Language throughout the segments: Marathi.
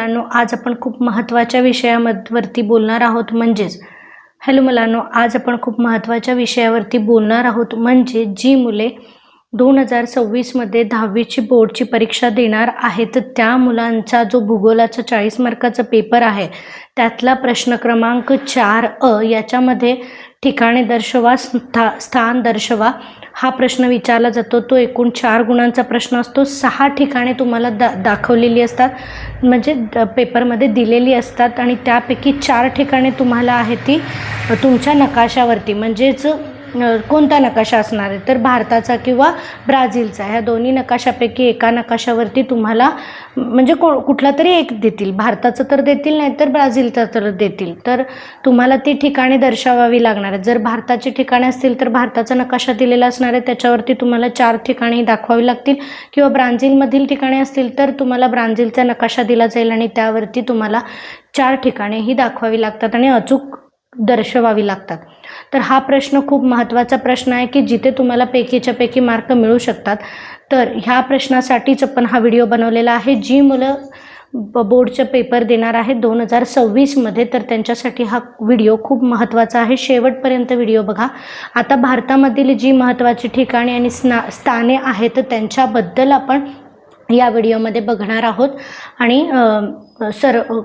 मुलांनो, आज आपण खूप महत्त्वाच्या विषयावरती बोलणार आहोत मुलांनो, आज आपण खूप महत्त्वाच्या विषयावरती बोलणार आहोत म्हणजे जी मुले 2026 मध्ये 10वीची बोर्डची परीक्षा देणार आहेत त्या मुलांचा जो भूगोलाचा 40 मार्काचा पेपर आहे त्यातला प्रश्न क्रमांक 4 याच्यामध्ये ठिकाणे दर्शवा, स्थान दर्शवा हा प्रश्न विचारला जातो। तो एकूण 4 गुणांचा प्रश्न असतो। 6 ठिकाणे तुम्हाला दाखवलेली असतात, म्हणजे पेपरमध्ये दिलेली असतात आणि त्यापैकी 4 ठिकाणे तुम्हाला आहे ती तुमच्या नकाशावरती, म्हणजेच कोणता नकाशा असणार आहे तर भारताचा किंवा ब्राझीलचा, ह्या दोन्ही नकाशापैकी एका नकाशावरती तुम्हाला म्हणजे कुठला तरी एक देतील, भारताचं तर देतील नाही तर ब्राझीलचं तर देतील, तर तुम्हाला ती ठिकाणे दर्शवावी लागणार आहेत। जर भारताची ठिकाणे असतील तर भारताचा नकाशा दिलेला असणार आहे, त्याच्यावरती तुम्हाला 4 ठिकाणे दाखवावी लागतील, किंवा ब्राझीलमधील ठिकाणे असतील तर तुम्हाला ब्राझीलचा नकाशा दिला जाईल आणि त्यावरती तुम्हाला 4 ठिकाणे ही दाखवावी लागतात आणि अचूक दर्शवावी लागतात। तर हा प्रश्न खूप महत्त्वाचा प्रश्न आहे की जिथे तुम्हाला पैकीच्या पैकी मार्क मिळू शकतात। तर ह्या प्रश्नासाठीच आपण हा व्हिडिओ बनवलेला आहे। जी मुलं बोर्डचा पेपर देणार आहेत 2026 मध्ये तर त्यांच्यासाठी हा व्हिडिओ खूप महत्त्वाचा आहे, शेवटपर्यंत व्हिडिओ बघा। आता भारतामधील जी महत्त्वाची ठिकाणे आणि स्थाने आहेत त्यांच्याबद्दल आपण या व्हिडिओमध्ये बघणार आहोत आणि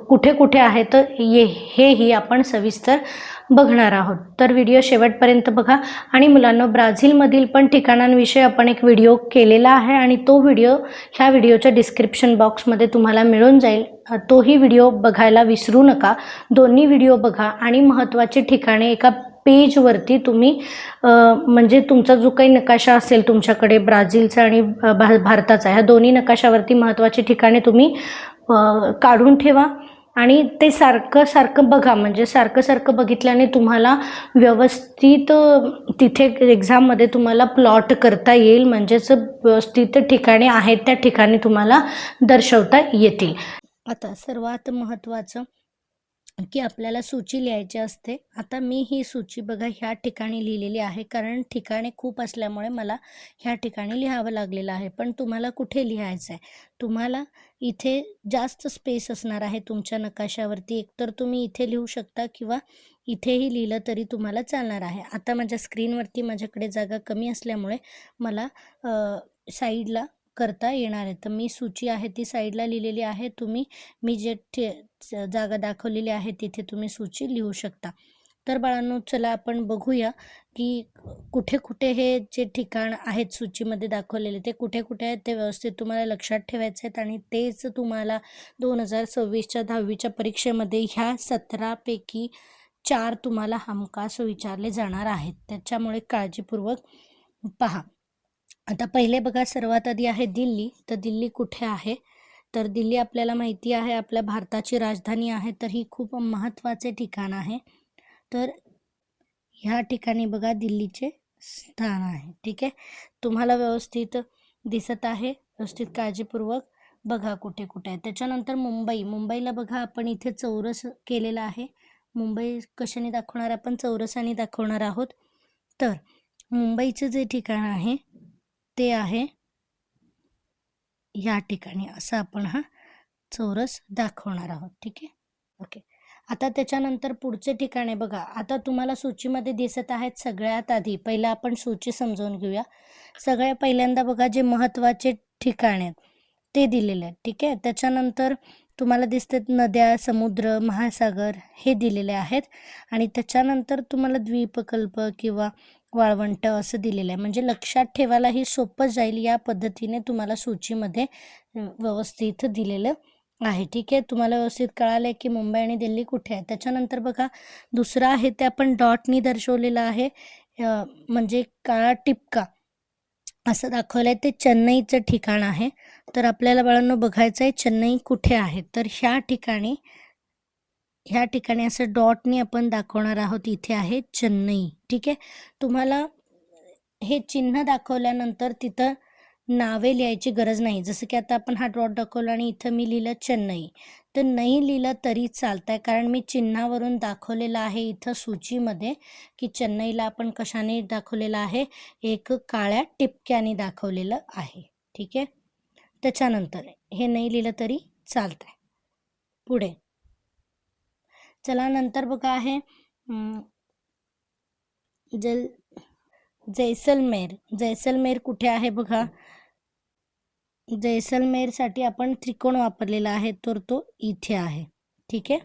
कुठे कुठे आहेत हेही आपण सविस्तर बघणार आहोत। तर व्हिडिओ शेवटपर्यंत बघा। आणि मुलांनो, ब्राझीलमधील पण ठिकाणांविषयी आपण एक व्हिडिओ केलेला आहे आणि तो व्हिडिओ ह्या व्हिडिओच्या डिस्क्रिप्शन बॉक्समध्ये तुम्हाला मिळून जाईल, तोही व्हिडिओ बघायला विसरू नका। दोन्ही व्हिडिओ बघा आणि महत्त्वाची ठिकाणे एका पेजवरती तुम्ही म्हणजे तुमचा जो काही नकाशा असेल तुमच्याकडे ब्राझीलचा आणि भारताचा, ह्या दोन्ही नकाशावरती महत्त्वाची ठिकाणे तुम्ही काढून ठेवा आणि ते सारखं बघा, म्हणजे सारखं बघितल्याने तुम्हाला व्यवस्थित तिथे एक्झाममध्ये तुम्हाला प्लॉट करता येईल, म्हणजेच व्यवस्थित ठिकाणे आहेत त्या ठिकाणी तुम्हाला दर्शवता येतील। आता सर्वात महत्त्वाचं की आपल्याला सूची लिहायची असते। आता मी ही सूची बघा ह्या ठिकाणी लिहिलेली आहे, कारण ठिकाणे खूप असल्यामुळे मला ह्या ठिकाणी लिहावं लागलेलं आहे। पण तुम्हाला कुठे लिहायचं आहे, तुम्हाला इथे जास्त स्पेस असणार आहे तुमच्या नकाशावरती, एकतर तुम्ही इथे लिहू शकता किंवा इथेही लिहिलं तरी तुम्हाला चालणार आहे। आता माझ्या स्क्रीनवरती माझ्याकडे जागा कमी असल्यामुळे मला साईडला करता येणार आहे, तर मी सूची आहे ती साईडला लिहिलेली आहे। मी जे जागा दाखवलेली आहे तिथे तुम्ही सूची लिहू शकता। तर बाळांनो, चला आपण बघूया की कुठे कुठे हे जे ठिकाण आहेत सूचीमध्ये दाखवलेले ते कुठे कुठे आहेत, ते व्यवस्थित तुम्हाला लक्षात ठेवायचे आहेत आणि तेच तुम्हाला 2026च्या 10वीच्या परीक्षेमध्ये ह्या 17 पैकी 4 तुम्हाला हमखास विचारले जाणार आहेत, त्याच्यामुळे काळजीपूर्वक पहा। आता पहिले बघा, सर्वात आधी आहे दिल्ली। तर दिल्ली कुठे आहे, तर दिल्ली आपल्याला माहिती आहे आपल्या भारताची राजधानी आहे, तर ही खूप महत्त्वाचे ठिकाण आहे। तर ह्या ठिकाणी बघा दिल्लीचे स्थान आहे, ठीक आहे, तुम्हाला व्यवस्थित दिसत आहे, व्यवस्थित काळजीपूर्वक बघा कुठे कुठे आहे। त्याच्यानंतर मुंबईला बघा आपण इथे चौरस केलेला आहे। मुंबई कशाने दाखवणार, आपण चौरसाने दाखवणार आहोत। तर मुंबईचं जे ठिकाण आहे ते आहे या ठिकाणी, असं आपण हा चौरस दाखवणार आहोत, ठीक आहे, ओके। आता त्याच्यानंतर पुढचे ठिकाणे बघा, आता तुम्हाला सूचीमध्ये दिसत आहेत। सगळ्यात आधी पहिला आपण सूची समजावून घेऊया। सगळ्यात पहिल्यांदा बघा जे महत्त्वाचे ठिकाणे आहेत ते दिलेले आहेत, ठीक आहे। त्याच्यानंतर तुम्हाला दिसतात नद्या, समुद्र, महासागर हे दिलेले आहेत आणि त्याच्यानंतर तुम्हाला द्वीपकल्प किंवा वाळवंट असं दिलेलं आहे, म्हणजे लक्षात ठेवायलाही सोपं जाईल या पद्धतीने तुम्हाला सूचीमध्ये व्यवस्थित दिलेलं आहे, ठीक आहे। तुम्हाला व्यवस्थित कळालं की मुंबई आणि दिल्ली कुठे आहे। त्याच्यानंतर बघा दुसरं आहे ते आपण डॉटनी दर्शवलेलं आहे, म्हणजे काळा टिपका असं दाखवलं आहे, ते चेन्नईचं ठिकाण आहे। तर आपल्याला बाळांनो बघायचं आहे चेन्नई कुठे आहे, तर ह्या ठिकाणी असं डॉटनी आपण दाखवणार आहोत, इथे आहे चेन्नई, ठीक आहे। तुम्हाला हे चिन्ह दाखवल्यानंतर तिथं नावे लिहायची गरज नाही, जसं की आता आपण हा डॉट दाखवला आणि इथं मी लिहिलं चेन्नई, तर नाही लिहिलं तरी चालतंय, कारण मी चिन्हावरून दाखवलेलं आहे इथं सूचीमध्ये की चेन्नईला आपण कशाने दाखवलेलं आहे, एक काळ्या टिपक्याने दाखवलेलं आहे, ठीक आहे। त्याच्यानंतर हे नाही लिहिलं तरी चालतंय। पुढे चला, नंतर बघा आहे जैसलमेर. जैसलमेर कुठे आहे बघा. जैसलमेरसाठी आपण त्रिकोण वापरलेला आहे, तर तो इथे आहे. ठीक आहे.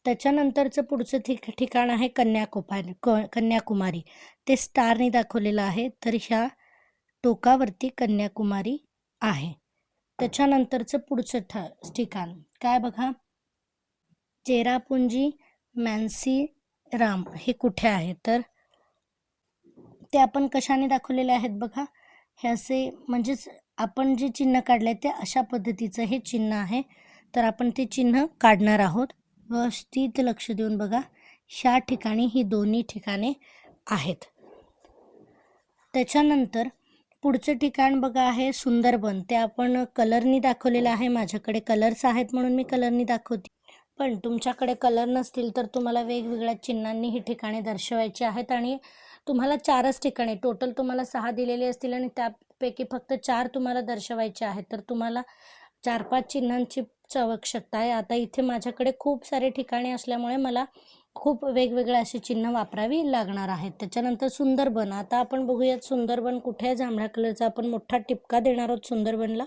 त्याच्यानंतरचं पुढचं ठिकाण आहे कन्याकुमारी. ते स्टारने दाखवलेलं आहे, तर ह्या टोकावरती कन्याकुमारी आहे. त्याच्यानंतरचं पुढचं ठिकाण काय बघा, चेरापुंजी मानसीराम हे कुठे आहे, तर ते आपण कशाने दाखवलेले आहेत बघा. हे असे म्हणजेच आपण जे चिन्ह काढले ते अशा पद्धतीचं हे चिन्ह आहे, तर आपण ते चिन्ह काढणार आहोत. व्यवस्थित लक्ष देऊन बघा, ह्या ठिकाणी ही दोन्ही ठिकाणे आहेत. त्याच्यानंतर पुढचं ठिकाण बघा आहे सुंदरबन. ते आपण कलरनी दाखवलेलं आहे. माझ्याकडे कलर्स आहेत म्हणून मी कलरनी दाखवते, पण तुमच्याकडे कलर नसतील तर तुम्हाला वेगवेगळ्या चिन्हांनी ही ठिकाणे दर्शवायची आहेत. आणि तुम्हाला 4च ठिकाणे, टोटल तुम्हाला 6 दिलेले असतील आणि त्यापैकी फक्त 4 तुम्हाला दर्शवायचे आहेत, तर तुम्हाला 4-5 चिन्हांची आवश्यकता आहे. आता इथे माझ्याकडे खूप सारे ठिकाणे असल्यामुळे मला खूप वेगवेगळे असे चिन्ह वापरावी लागणार आहेत. त्याच्यानंतर सुंदरबन. आता आपण बघूयात सुंदरबन कुठे आहे. जांभळ्या कलरचा आपण मोठा टिपका देणार आहोत सुंदरबनला.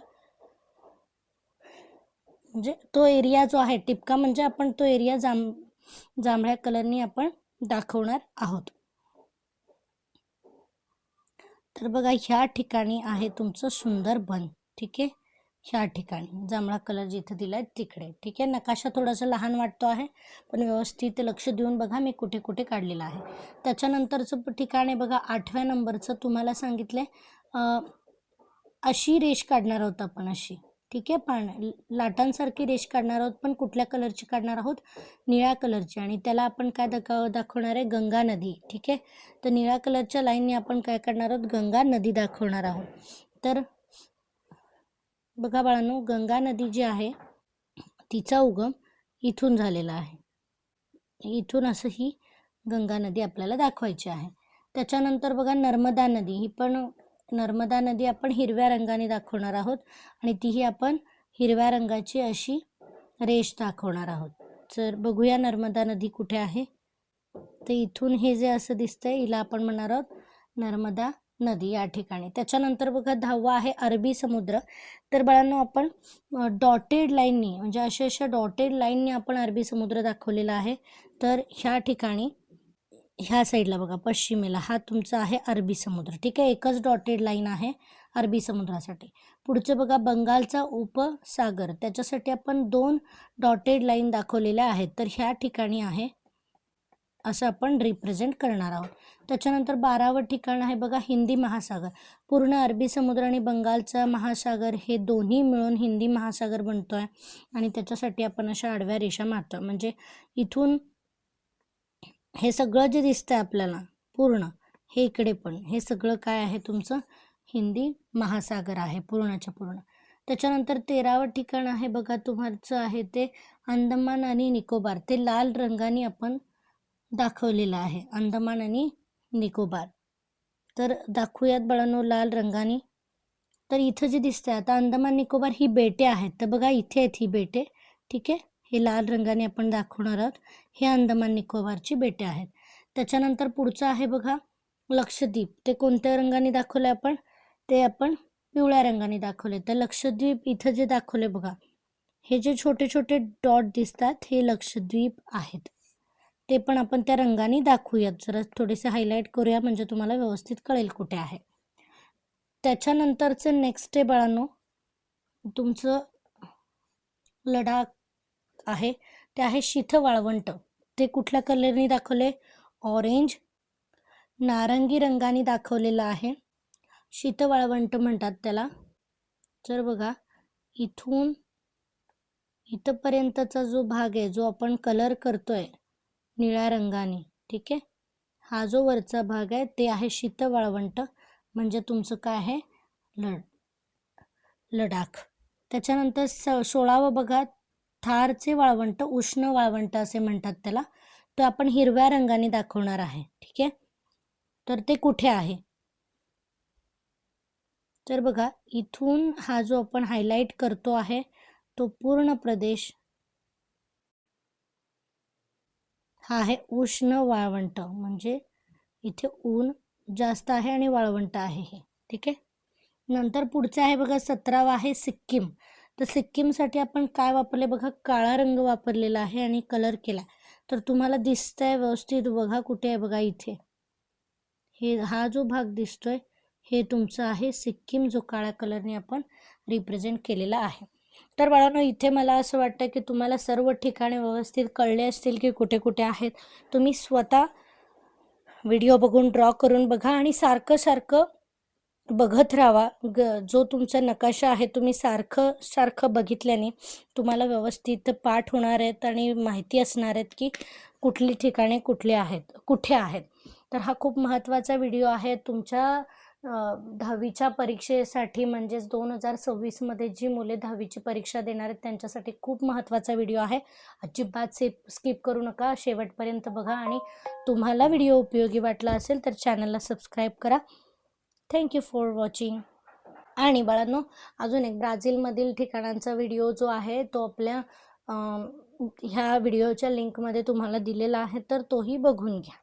म्हणजे तो एरिया जो आहे, टिपका म्हणजे आपण तो एरिया जांभळ्या कलरनी आपण दाखवणार आहोत. तर बघा, ह्या ठिकाणी आहे तुमचं सुंदरबन. ठीक आहे. ह्या ठिकाणी जांभळा कलर जिथे दिला आहे तिकडे. ठीक आहे. नकाशा थोडासा लहान वाटतो आहे, पण व्यवस्थित लक्ष देऊन बघा मी कुठे कुठे काढलेलं आहे. त्याच्यानंतरचं ठिकाण आहे बघा 8व्या नंबरचं. तुम्हाला सांगितलं अशी रेष काढणार आहोत आपण, अशी. ठीक आहे. लाटांसारखी रेष काढणार आहोत, पण कुठल्या कलरची काढणार आहोत, निळ्या कलरची. आणि त्याला आपण काय दाखवणार आहे, गंगा नदी. ठीक आहे. तर निळ्या कलरच्या लाईनने आपण काय काढणार आहोत, गंगा नदी दाखवणार आहोत. तर बघा बाळांनो, गंगा नदी जी आहे तिचा उगम इथून झालेला आहे. इथून असं ही गंगा नदी आपल्याला दाखवायची आहे. त्याच्यानंतर बघा नर्मदा नदी. ही पण नर्मदा नदी आपण हिरव्या रंगाने दाखवणार आहोत आणि तीही आपण हिरव्या रंगाची अशी रेष दाखवणार आहोत. तर बघूया नर्मदा नदी कुठे आहे. तर इथून हे जे असं दिसतंय हिला आपण म्हणणार आहोत नर्मदा नदी या ठिकाणी. त्याच्यानंतर बघा 10वा आहे अरबी समुद्र. तर बाळांनो, आपण डॉटेड लाईननी म्हणजे अशा डॉटेड लाईननी आपण अरबी समुद्र दाखवलेला आहे. तर ह्या ठिकाणी ह्या साईडला बघा पश्चिमेला हा तुमचा आहे अरबी समुद्र. ठीक आहे. एकच डॉटेड लाईन आहे अरबी समुद्रासाठी. पुढचं बघा बंगालचा उपसागर. त्याच्यासाठी आपण 2 डॉटेड लाईन दाखवलेल्या आहेत. तर ह्या ठिकाणी आहे असं आपण रिप्रेझेंट करणार आहोत. त्याच्यानंतर 12वं ठिकाण आहे बघा हिंदी महासागर. पूर्ण अरबी समुद्र आणि बंगालचा महासागर हे दोन्ही मिळून हिंदी महासागर बनतो आहे. आणि त्याच्यासाठी आपण अशा आडव्या रेषा मारतो. म्हणजे इथून हे सगळं जे दिसतंय आपल्याला पूर्ण, हे इकडे पण हे सगळं काय आहे तुमचं हिंदी महासागर आहे पूर्णच्या पूर्ण. त्याच्यानंतर 13वं ठिकाण आहे बघा तुमचं आहे ते अंदमान आणि निकोबार. ते लाल रंगाने आपण दाखवलेलं आहे, अंदमान आणि निकोबार. तर दाखवूयात बाळांनो लाल रंगाने. तर इथं जे दिसतंय आता अंदमान निकोबार ही बेटे आहेत. तर बघा इथे आहेत ही बेटे. ठीक आहे. हे लाल रंगाने आपण दाखवणार आहोत, हे अंदमान निकोबारची बेटे आहेत. त्याच्यानंतर पुढचं आहे बघा लक्षद्वीप. ते कोणत्या रंगाने दाखवले आपण, ते आपण पिवळ्या रंगाने दाखवले. तर लक्षद्वीप इथं जे दाखवले बघा, हे जे छोटे छोटे डॉट दिसतात हे लक्षद्वीप आहेत. ते पण आपण त्या रंगाने दाखवूयात. जरा थोडेसे हायलाईट करूया म्हणजे तुम्हाला व्यवस्थित कळेल कुठे आहे. त्याच्यानंतरचं नेक्स्ट आहे बाळांनो तुमचं लडाख आहे. ते आहे शीत वाळवंट. ते कुठल्या कलरने दाखवले, ऑरेंज नारंगी रंगाने दाखवलेलं आहे. शीत वाळवंट म्हणतात त्याला. तर बघा इथून इथपर्यंतचा जो भाग आहे जो आपण कलर करतोय निळ्या रंगाने, ठीक आहे, हा जो वरचा भाग आहे ते आहे शीत वाळवंट. म्हणजे तुमचं काय आहे लडाख. त्याच्यानंतर 16वं बघा थारचे वाळवंट, उष्ण वाळवंट असे म्हणतात त्याला. तो आपण हिरव्या रंगाने दाखवणार आहे. ठीक आहे. तर ते कुठे आहे, तर बघा इथून हा जो आपण हायलाईट करतो आहे तो पूर्ण प्रदेश हा आहे उष्ण वाळवंट, म्हणजे इथे ऊन जास्त आहे आणि वाळवंट आहे हे, ठीक आहे. नंतर पुढचं आहे बघा 17वा आहे सिक्कीम. तर सिक्कीमसाठी आपण काय वापरले बघा, काळा रंग वापरलेला आहे आणि कलर केला. तर तुम्हाला दिसतंय व्यवस्थित बघा, कुठे आहे बघा इथे, हे हा जो भाग दिसतोय हे तुमचं आहे सिक्कीम, जो काळ्या कलरने आपण रिप्रेझेंट केलेला आहे. तर बाळांनो, इथे मला असं वाटतं की तुम्हाला सर्व ठिकाणे व्यवस्थित कळले असतील की कुठे कुठे आहेत. तुम्ही स्वतः व्हिडिओ बघून ड्रॉ करून बघा आणि सारखं बघत राहा. जो तुमचा नकाशा आहे तुम्ही सारखं बघितल्याने तुम्हाला व्यवस्थित पाठ होणार आहेत आणि माहिती असणार आहेत की कुठली ठिकाणे कुठे आहेत. तर हा खूप महत्त्वाचा व्हिडिओ आहे तुमच्या 10वीच्या परीक्षेसाठी, म्हणजेच 2026मध्ये जी मुले 10वीची परीक्षा देणार आहेत त्यांच्यासाठी खूप महत्त्वाचा व्हिडिओ आहे. अजिबात स्किप करू नका, शेवटपर्यंत बघा आणि तुम्हाला व्हिडिओ उपयोगी वाटला असेल तर चॅनलला सबस्क्राईब करा. Thank you for watching. आणि बाळांनो, अजून एक ब्राझीलमधील ठिकाणांचा व्हिडिओ जो आहे तो आपल्या ह्या व्हिडिओच्या लिंकमध्ये तुम्हाला दिलेला आहे, तर तोही बघून घ्या.